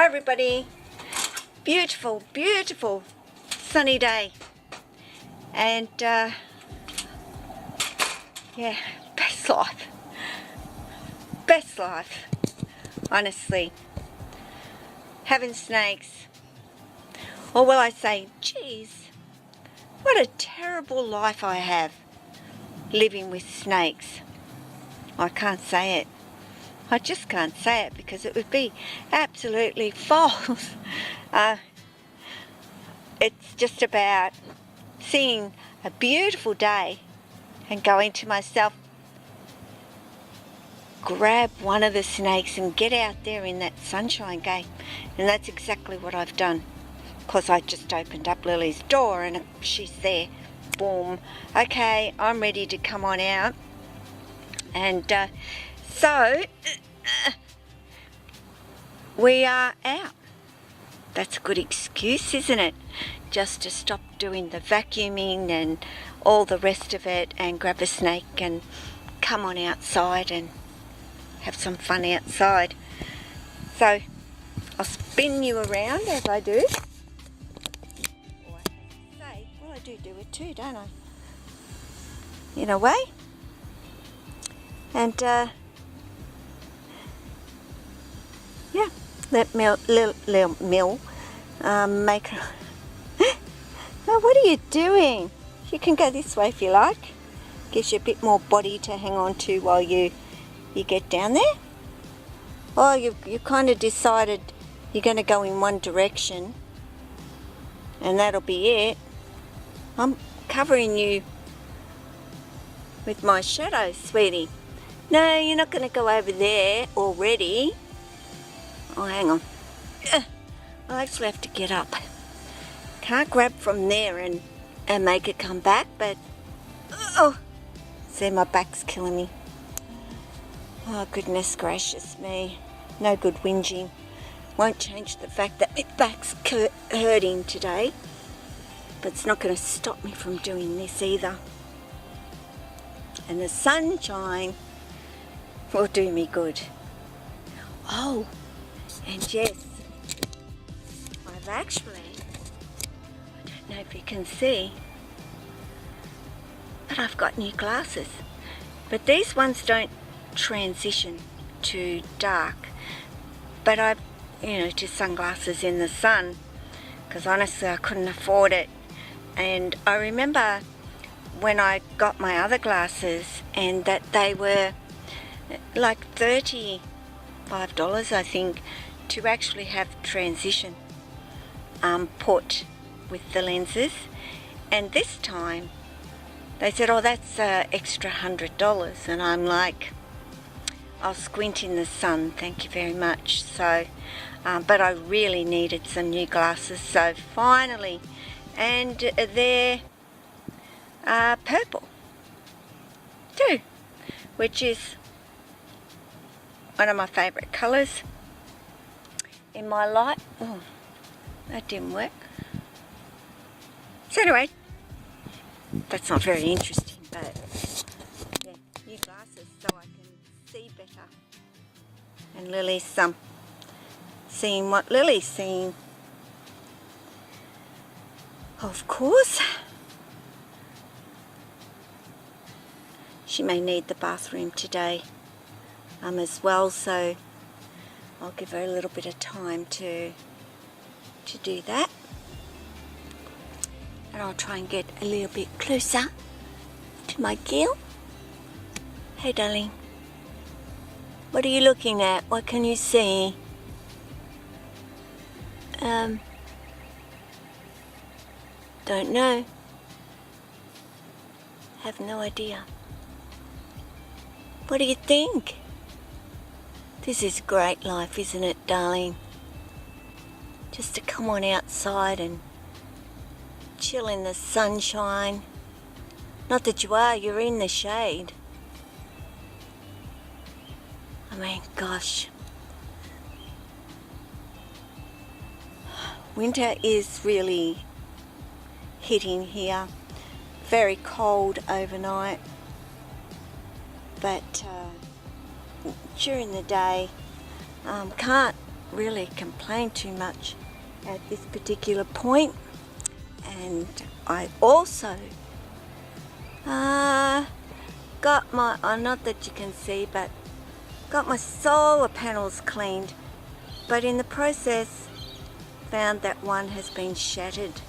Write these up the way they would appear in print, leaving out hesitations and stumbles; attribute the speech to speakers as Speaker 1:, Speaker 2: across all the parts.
Speaker 1: Hi everybody, beautiful, beautiful sunny day, and yeah, best life, honestly. Having snakes, or will I say, geez, what a terrible life I have living with snakes. I can't say it. I just can't say it because it would be absolutely false. It's just about seeing a beautiful day and going to myself, grab one of the snakes and get out there in that sunshine game. And that's exactly what I've done. Because I just opened up Lily's door and she's there. Boom. Okay, I'm ready to come on out. And so we are out. That's a good excuse, isn't it? Just to stop doing the vacuuming and all the rest of it and grab a snake and come on outside and have some fun outside. So I'll spin you around as I do. Or I say, well, I do it too, don't I? In a way. And yeah, let Mill make her. Oh, what are you doing? You can go this way if you like. Gives you a bit more body to hang on to while you get down there. Oh, you kind of decided you're going to go in one direction, and that'll be it. I'm covering you with my shadow, sweetie. No, you're not going to go over there already. Oh, hang on. I'll actually have to get up. Can't grab from there and make it come back, but oh, see, my back's killing me. Oh, goodness gracious me. No good whinging. Won't change the fact that my back's hurting today, but it's not going to stop me from doing this either. And the sunshine will do me good. Oh, and yes, I've actually, I don't know if you can see, but I've got new glasses. But these ones don't transition to dark. But I've, to sunglasses in the sun, because honestly I couldn't afford it. And I remember when I got my other glasses and that they were like $35, I think, to actually have transition put with the lenses. And this time they said, oh, that's extra $100, and I'm like, I'll squint in the sun, thank you very much. So but I really needed some new glasses, so finally, and they're purple too, which is one of my favourite colours in my light. Oh, that didn't work. So anyway, that's not very interesting, but yeah, new glasses so I can see better. And Lily's seeing what Lily's seeing. Of course, she may need the bathroom today as well, so I'll give her a little bit of time to do that. And I'll try and get a little bit closer to my girl. Hey darling, what are you looking at? What can you see? Don't know. Have no idea. What do you think? This is great life, isn't it, darling? Just to come on outside and chill in the sunshine. Not that you are, you're in the shade. I mean, gosh. Winter is really hitting here. Very cold overnight. But during the day, can't really complain too much at this particular point. And I also got my, not that you can see, but got my solar panels cleaned, but in the process found that one has been shattered.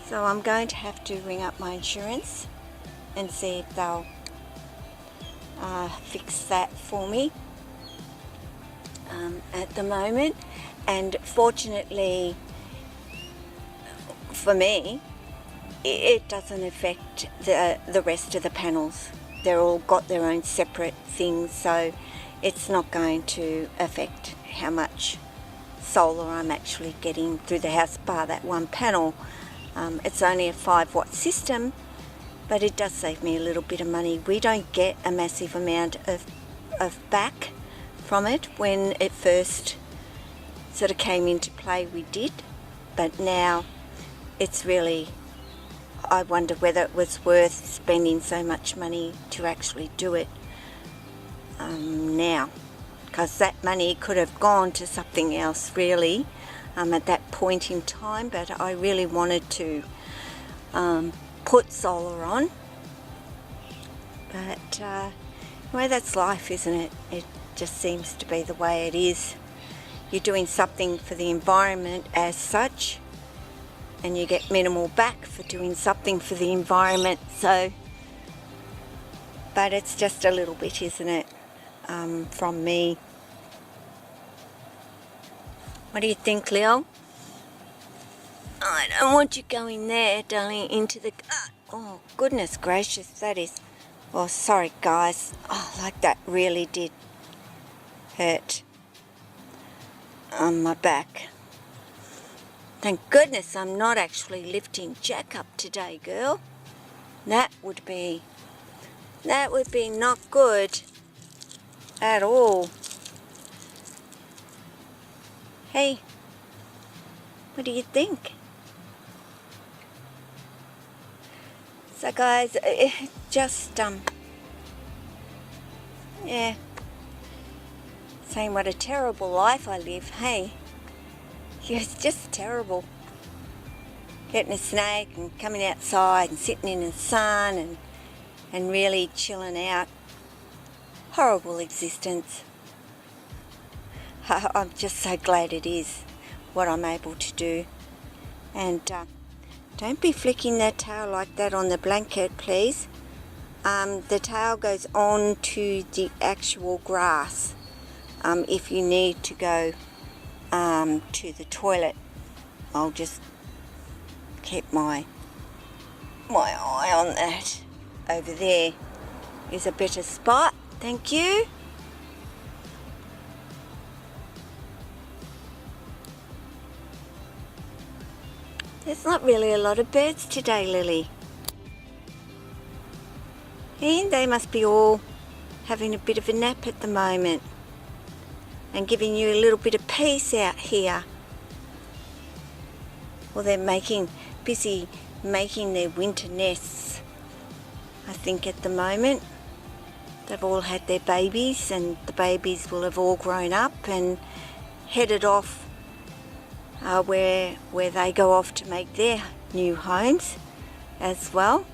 Speaker 1: So I'm going to have to ring up my insurance and see if they'll fix that for me at the moment. And fortunately for me, it doesn't affect the rest of the panels. They're all got their own separate things, so it's not going to affect how much solar I'm actually getting through the house, bar that one panel. It's only a 5-watt system, but it does save me a little bit of money. We don't get a massive amount of back from it. When it first sort of came into play, we did, but now it's really, I wonder whether it was worth spending so much money to actually do it now, because that money could have gone to something else really at that point in time. But I really wanted to put solar on, but well, that's life, isn't it? It just seems to be the way it is. You're doing something for the environment as such, and you get minimal back for doing something for the environment. So, but it's just a little bit, isn't it, from me. What do you think, Leo? I don't want you going there, darling, into the... Oh, goodness gracious, that is... Oh, sorry, guys. Oh, like that really did hurt on my back. Thank goodness I'm not actually lifting Jack up today, girl. That would be not good at all. Hey, what do you think? So guys, just yeah, saying what a terrible life I live. Hey, yeah, it's just terrible. Getting a snake and coming outside and sitting in the sun and really chilling out. Horrible existence. I'm just so glad it is what I'm able to do. And don't be flicking that tail like that on the blanket, please. The tail goes on to the actual grass if you need to go to the toilet. I'll just keep my eye on that. Over there is a better spot. Thank you. There's not really a lot of birds today, Lily. And they must be all having a bit of a nap at the moment and giving you a little bit of peace out here. Well, they're busy making their winter nests, I think, at the moment. They've all had their babies, and the babies will have all grown up and headed off where they go off to make their new homes as well.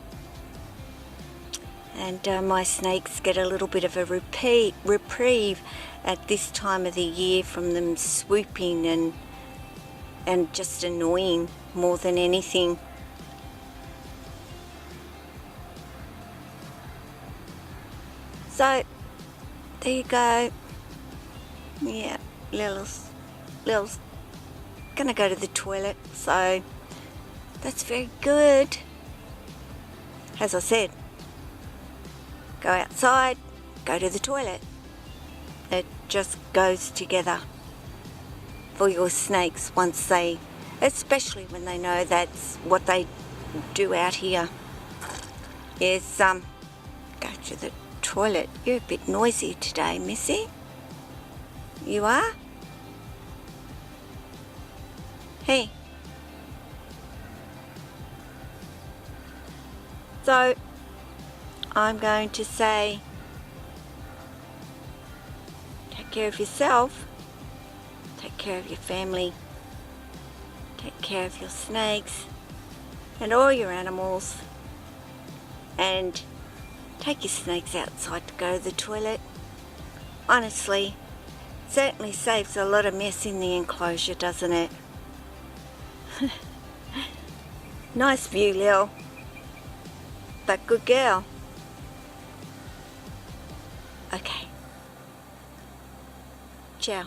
Speaker 1: And my snakes get a little bit of a reprieve at this time of the year from them swooping and just annoying more than anything. So there you go. Yeah, Lil's gonna go to the toilet, so that's very good. As I said, go outside, go to the toilet. It just goes together for your snakes once they, especially when they know that's what they do out here, is go to the toilet. You're a bit noisy today, Missy. You are? Hey. So I'm going to say, take care of yourself. take care of your family, take care of your snakes and all your animals, and take your snakes outside to go to the toilet. Honestly, certainly saves a lot of mess in the enclosure, doesn't it? Nice view, Lil, but good girl. Okay. Ciao.